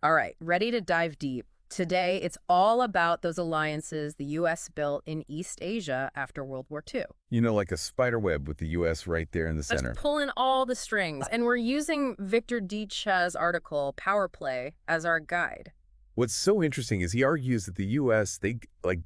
All right, ready to dive deep. Today, it's all about those alliances the U.S. built in East Asia after World War II. Like a spider web with the U.S. right there in the That's center. pulling all the strings, and we're using Victor Dicha's article, Power Play, as our guide. What's so interesting is he argues that the U.S., they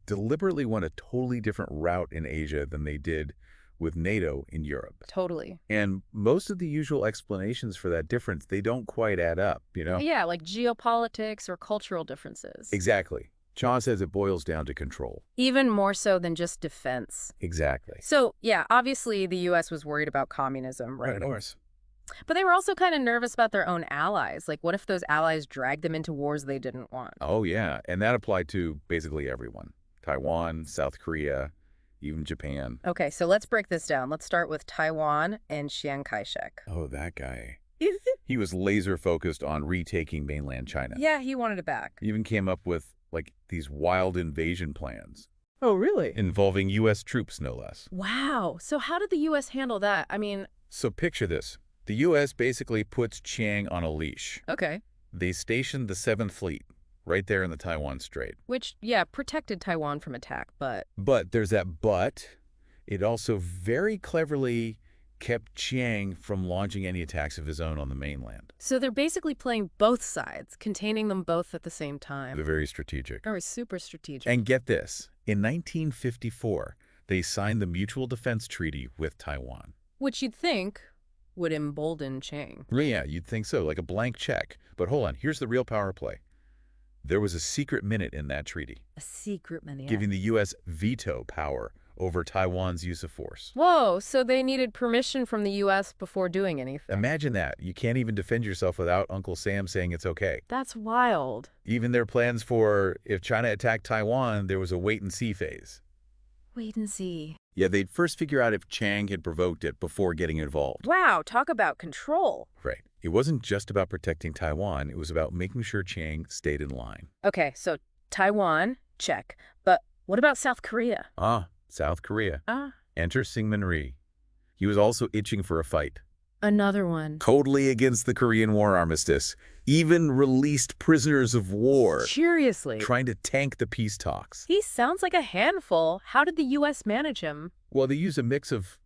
deliberately went a totally different route in Asia than they did with NATO in Europe. Totally. And most of the usual explanations for that difference, they don't quite add up. Yeah, like geopolitics or cultural differences. Exactly. Cha says it boils down to control. Even more so than just defense. Exactly. So, yeah, obviously the U.S. was worried about communism, right? Right, of course. But they were also kind of nervous about their own allies. Like, what if those allies dragged them into wars they didn't want? Oh, yeah. And that applied to basically everyone. Taiwan, South Korea, even Japan. Okay, so let's break this down. Let's start with Taiwan and Chiang Kai-shek. Oh, that guy. He was laser focused on retaking mainland China. Yeah, he wanted it back. He even came up with, these wild invasion plans. Oh, really? Involving U.S. troops, no less. Wow. So how did the U.S. handle that? I mean... So picture this. The U.S. basically puts Chiang on a leash. Okay. They stationed the 7th Fleet right there in the Taiwan Strait. Which, yeah, protected Taiwan from attack, but... But there's that but. It also very cleverly kept Chiang from launching any attacks of his own on the mainland. So they're basically playing both sides, containing them both at the same time. They're very strategic. Very super strategic. And get this. In 1954, they signed the Mutual Defense Treaty with Taiwan. Which you'd think would embolden Chiang. Yeah, you'd think so, like a blank check. But hold on, here's the real power play. There was a secret minute in that treaty. A secret minute. Giving the U.S. veto power over Taiwan's use of force. Whoa, so they needed permission from the U.S. before doing anything. Imagine that. You can't even defend yourself without Uncle Sam saying it's okay. That's wild. Even their plans for if China attacked Taiwan, there was a wait-and-see phase. Wait and see. Yeah, they'd first figure out if Chiang had provoked it before getting involved. Wow, talk about control. Right. It wasn't just about protecting Taiwan. It was about making sure Chiang stayed in line. Okay, so Taiwan, check. But what about South Korea? South Korea. Enter Syngman Rhee. He was also itching for a fight. Another one. Totally against the Korean War armistice. Even released prisoners of war. Seriously? Trying to tank the peace talks. He sounds like a handful. How did the U.S. manage him? Well, they used a mix of,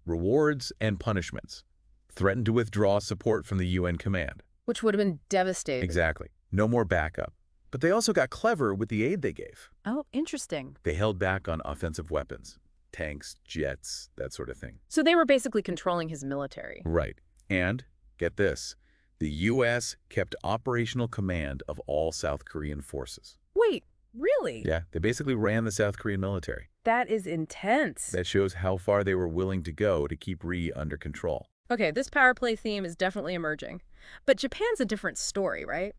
rewards and punishments. Threatened to withdraw support from the UN command. Which would have been devastating. Exactly. No more backup. But they also got clever with the aid they gave. Oh, interesting. They held back on offensive weapons. Tanks, jets, that sort of thing. So they were basically controlling his military. Right. And, get this, the U.S. kept operational command of all South Korean forces. Wait, really? Yeah, they basically ran the South Korean military. That is intense. That shows how far they were willing to go to keep Rhee under control. Okay, this power play theme is definitely emerging. But Japan's a different story, right?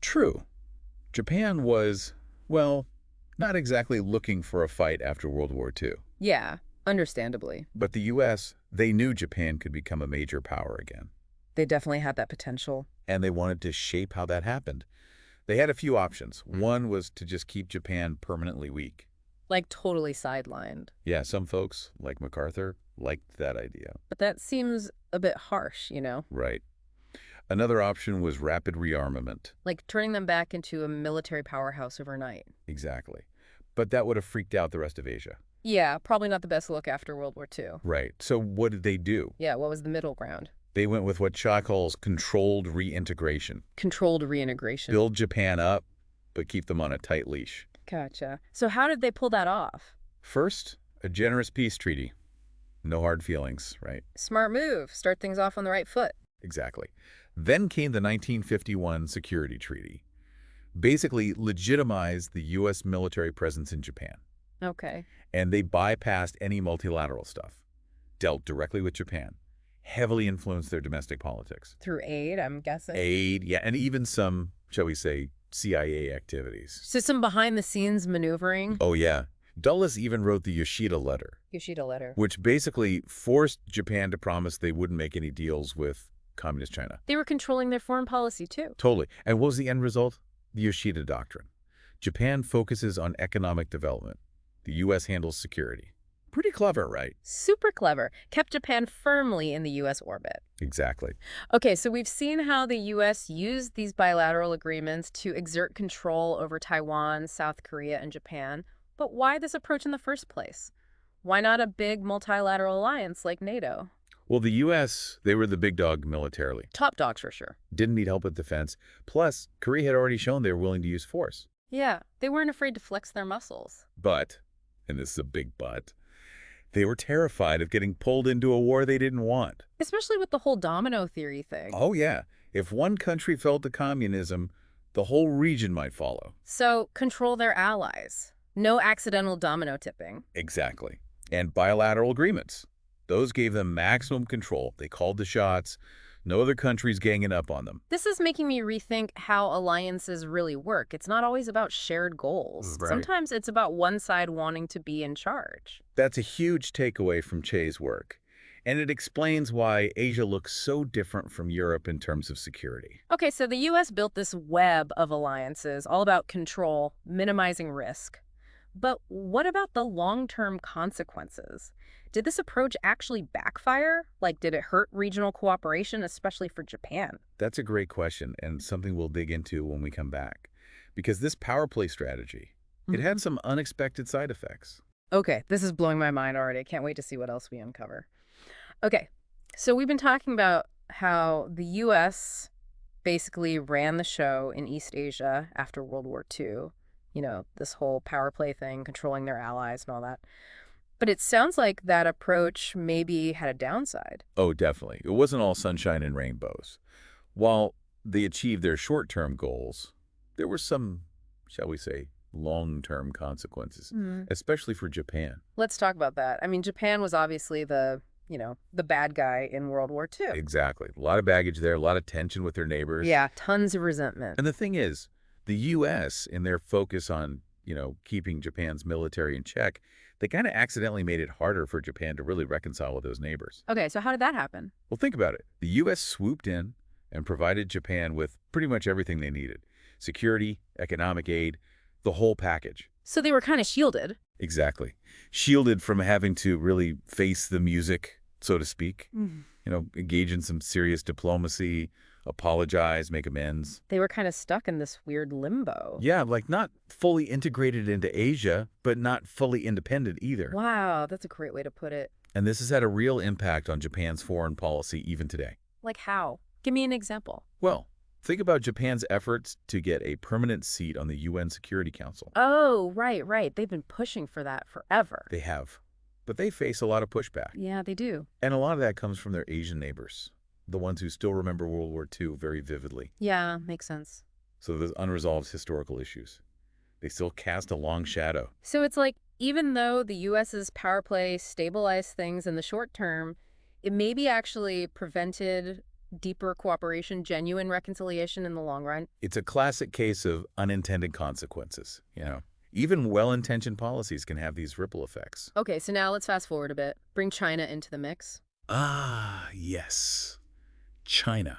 True. Japan was, well, not exactly looking for a fight after World War II. Yeah, understandably. But the U.S., they knew Japan could become a major power again. They definitely had that potential. And they wanted to shape how that happened. They had a few options. One was to just keep Japan permanently weak. Like totally sidelined. Yeah, some folks, like MacArthur, liked that idea. But that seems a bit harsh, you know? Right. Another option was rapid rearmament. Like turning them back into a military powerhouse overnight. Exactly. But that would have freaked out the rest of Asia. Yeah, probably not the best look after World War II. Right. So what did they do? Yeah, what was the middle ground? They went with what Cha calls controlled reintegration. Controlled reintegration. Build Japan up, but keep them on a tight leash. Gotcha. So how did they pull that off? First, a generous peace treaty. No hard feelings, right? Smart move. Start things off on the right foot. Exactly. Then came the 1951 Security Treaty. Basically legitimized the U.S. military presence in Japan. Okay. And they bypassed any multilateral stuff. Dealt directly with Japan. Heavily influenced their domestic politics. Through aid, I'm guessing. Aid, yeah, and even some, shall we say, CIA activities. So some behind-the-scenes maneuvering? Oh, yeah. Dulles even wrote the Yoshida Letter. Yoshida Letter. Which basically forced Japan to promise they wouldn't make any deals with Communist China. They were controlling their foreign policy, too. Totally. And what was the end result? The Yoshida Doctrine. Japan focuses on economic development. The U.S. handles security. Pretty clever, right? Super clever. Kept Japan firmly in the U.S. orbit. Exactly. Okay, so we've seen how the U.S. used these bilateral agreements to exert control over Taiwan, South Korea, and Japan. But why this approach in the first place? Why not a big multilateral alliance like NATO? Well, the U.S., they were the big dog militarily. Top dogs for sure. Didn't need help with defense. Plus, Korea had already shown they were willing to use force. Yeah, they weren't afraid to flex their muscles. But, and this is a big but, they were terrified of getting pulled into a war they didn't want. Especially with the whole domino theory thing. Oh, yeah. If one country fell to communism, the whole region might follow. So, control their allies. No accidental domino tipping. Exactly. And bilateral agreements. Those gave them maximum control. They called the shots. No other countries ganging up on them. This is making me rethink how alliances really work. It's not always about shared goals. Right. Sometimes it's about one side wanting to be in charge. That's a huge takeaway from Che's work. And it explains why Asia looks so different from Europe in terms of security. Okay, so the U.S. built this web of alliances, all about control, minimizing risk. But what about the long-term consequences? Did this approach actually backfire? Like, did it hurt regional cooperation, especially for Japan? That's a great question and something we'll dig into when we come back. Because this power play strategy, it had some unexpected side effects. Okay, this is blowing my mind already. I can't wait to see what else we uncover. Okay, so we've been talking about how the U.S. basically ran the show in East Asia after World War II. You know, this whole power play thing, controlling their allies and all that. But it sounds like that approach maybe had a downside. Oh, definitely. It wasn't all sunshine and rainbows. While they achieved their short-term goals, there were some, shall we say, long-term consequences, especially for Japan. Let's talk about that. I mean, Japan was obviously the bad guy in World War II. Exactly. A lot of baggage there, a lot of tension with their neighbors. Yeah, tons of resentment. And the thing is, the U.S., in their focus on, keeping Japan's military in check, they kind of accidentally made it harder for Japan to really reconcile with those neighbors. Okay, so how did that happen? Well, think about it. The U.S. swooped in and provided Japan with pretty much everything they needed. Security, economic aid, the whole package. So they were kind of shielded. Exactly. Shielded from having to really face the music, so to speak. Engage in some serious diplomacy, apologize, make amends. They were kind of stuck in this weird limbo. Yeah, like not fully integrated into Asia, but not fully independent either. Wow, that's a great way to put it. And this has had a real impact on Japan's foreign policy even today. Like how? Give me an example. Well, think about Japan's efforts to get a permanent seat on the UN Security Council. Oh, right. They've been pushing for that forever. They have. But they face a lot of pushback. Yeah, they do. And a lot of that comes from their Asian neighbors, the ones who still remember World War II very vividly. Yeah, makes sense. So there's unresolved historical issues. They still cast a long shadow. So it's like, even though the U.S.'s power play stabilized things in the short term, it maybe actually prevented deeper cooperation, genuine reconciliation in the long run. It's a classic case of unintended consequences, Even well-intentioned policies can have these ripple effects. Okay, so now let's fast forward a bit. Bring China into the mix. Ah, yes. China.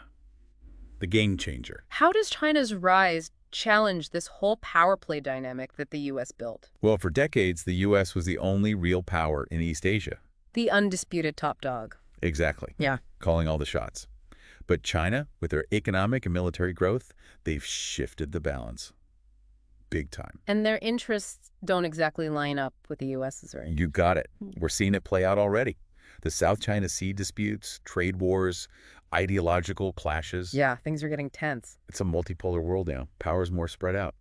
The game changer. How does China's rise challenge this whole power play dynamic that the U.S. built? Well, for decades, the U.S. was the only real power in East Asia. The undisputed top dog. Exactly. Yeah. Calling all the shots. But China, with their economic and military growth, they've shifted the balance. Big time. And their interests don't exactly line up with the U.S.'s, right? You got it. We're seeing it play out already. The South China Sea disputes, trade wars, ideological clashes. Yeah, things are getting tense. It's a multipolar world now. Power's more spread out,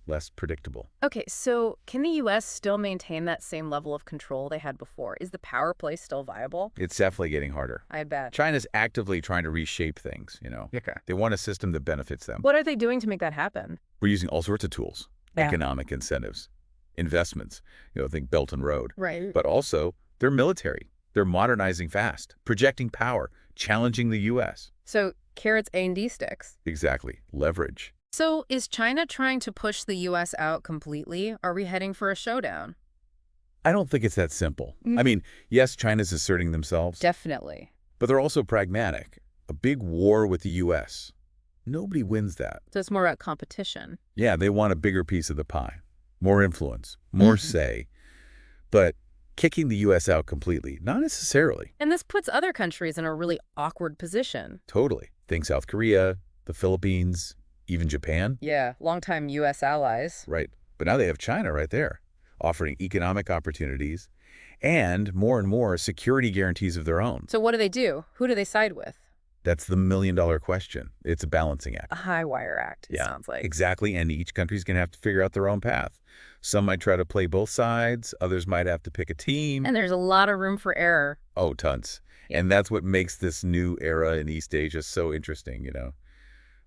less predictable. Okay, so can the U.S. still maintain that same level of control they had before? Is the power play still viable? It's definitely getting harder. I bet. China's actively trying to reshape things, Okay. They want a system that benefits them. What are they doing to make that happen? We're using all sorts of tools, economic incentives, investments, think Belt and Road. Right. But also, they're military. They're modernizing fast, projecting power, challenging the U.S. So carrots A&D sticks. Exactly. Leverage. So is China trying to push the U.S. out completely? Are we heading for a showdown? I don't think it's that simple. I mean, yes, China's asserting themselves. Definitely. But they're also pragmatic. A big war with the U.S. Nobody wins that. So it's more about competition. Yeah, they want a bigger piece of the pie. More influence. More say. But kicking the U.S. out completely. Not necessarily. And this puts other countries in a really awkward position. Totally. Think South Korea, the Philippines, even Japan. Yeah, longtime U.S. allies. Right. But now they have China right there, offering economic opportunities and more security guarantees of their own. So what do? Who do they side with? That's the million-dollar question. It's a balancing act. A high wire act, it sounds like. Exactly, and each country's going to have to figure out their own path. Some might try to play both sides, others might have to pick a team. And there's a lot of room for error. Oh, tons. And that's what makes this new era in East Asia so interesting,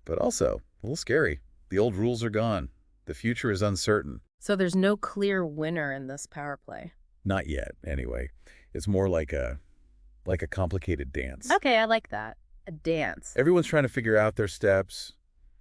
But also, a little scary. The old rules are gone. The future is uncertain. So there's no clear winner in this power play. Not yet, anyway. It's more like a complicated dance. Okay, I like that. A dance. Everyone's trying to figure out their steps,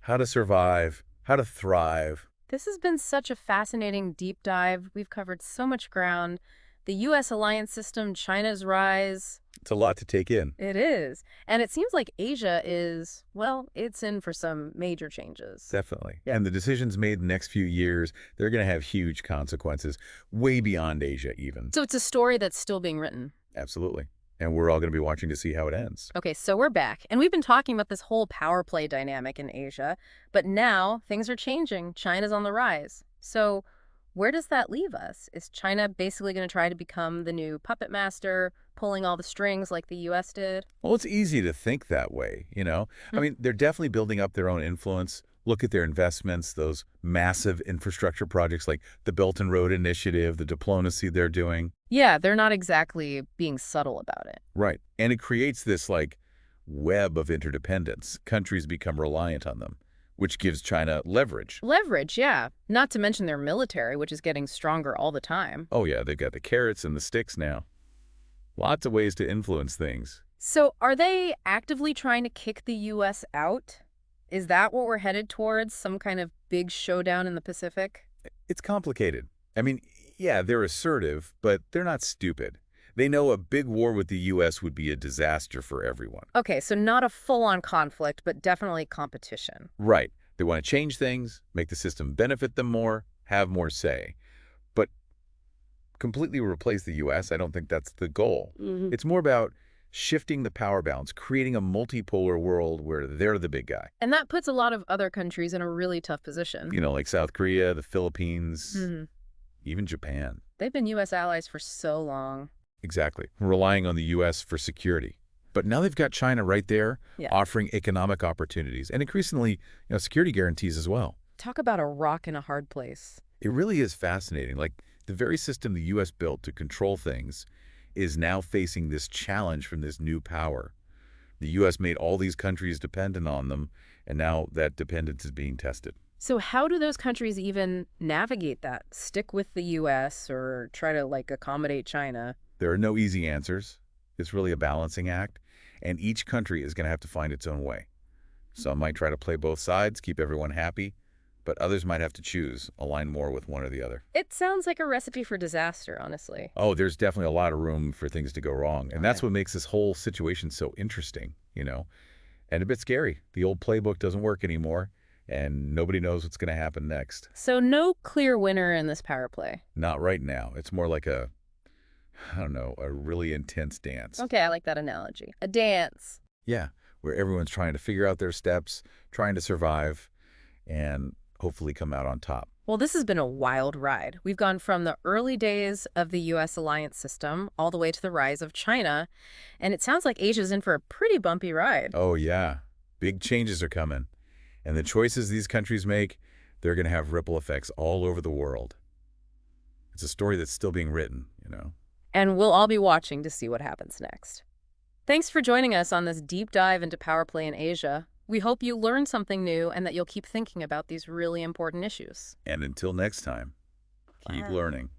how to survive, how to thrive. This has been such a fascinating deep dive. We've covered so much ground. The U.S. alliance system, China's rise. It's a lot to take in. It is. And it seems like Asia is, well, it's in for some major changes. Definitely. And the decisions made in the next few years, they're going to have huge consequences, way beyond Asia even. So it's a story that's still being written. Absolutely. And we're all going to be watching to see how it ends. Okay, so we're back. And we've been talking about this whole power play dynamic in Asia. But now things are changing. China's on the rise. So where does that leave us? Is China basically going to try to become the new puppet master, pulling all the strings like the U.S. did? Well, it's easy to think that way, I mean, they're definitely building up their own influence. Look at their investments, those massive infrastructure projects like the Belt and Road Initiative, the diplomacy they're doing. Yeah, they're not exactly being subtle about it. Right. And it creates this, web of interdependence. Countries become reliant on them, which gives China leverage. Leverage, yeah. Not to mention their military, which is getting stronger all the time. Oh, yeah, they've got the carrots and the sticks now. Lots of ways to influence things. So are they actively trying to kick the U.S. out? Is that what we're headed towards? Some kind of big showdown in the Pacific? It's complicated. I mean, yeah, they're assertive, but they're not stupid. They know a big war with the U.S. would be a disaster for everyone. Okay, so not a full-on conflict, but definitely competition. Right. They want to change things, make the system benefit them more, have more say. But completely replace the U.S., I don't think that's the goal. It's more about shifting the power balance, creating a multipolar world where they're the big guy. And that puts a lot of other countries in a really tough position. Like South Korea, the Philippines, even Japan. They've been U.S. allies for so long. Exactly. Relying on the U.S. for security. But now they've got China right there, offering economic opportunities and increasingly, security guarantees as well. Talk about a rock in a hard place. It really is fascinating. The very system the U.S. built to control things is now facing this challenge from this new power. The U.S. made all these countries dependent on them, and now that dependence is being tested. So how do those countries even navigate that? Stick with the U.S. or try to, accommodate China? There are no easy answers. It's really a balancing act, and each country is going to have to find its own way. Some might try to play both sides, keep everyone happy, but others might have to choose, align more with one or the other. It sounds like a recipe for disaster, honestly. Oh, there's definitely a lot of room for things to go wrong, and that's what makes this whole situation so interesting, and a bit scary. The old playbook doesn't work anymore, and nobody knows what's going to happen next. So no clear winner in this power play? Not right now. It's more like a really intense dance. Okay, I like that analogy. A dance. Yeah, where everyone's trying to figure out their steps, trying to survive, and hopefully come out on top. Well, this has been a wild ride. We've gone from the early days of the U.S. alliance system all the way to the rise of China, and it sounds like Asia's in for a pretty bumpy ride. Oh, yeah. Big changes are coming. And the choices these countries make, they're going to have ripple effects all over the world. It's a story that's still being written, And we'll all be watching to see what happens next. Thanks for joining us on this deep dive into power play in Asia. We hope you learned something new and that you'll keep thinking about these really important issues. And until next time, keep learning.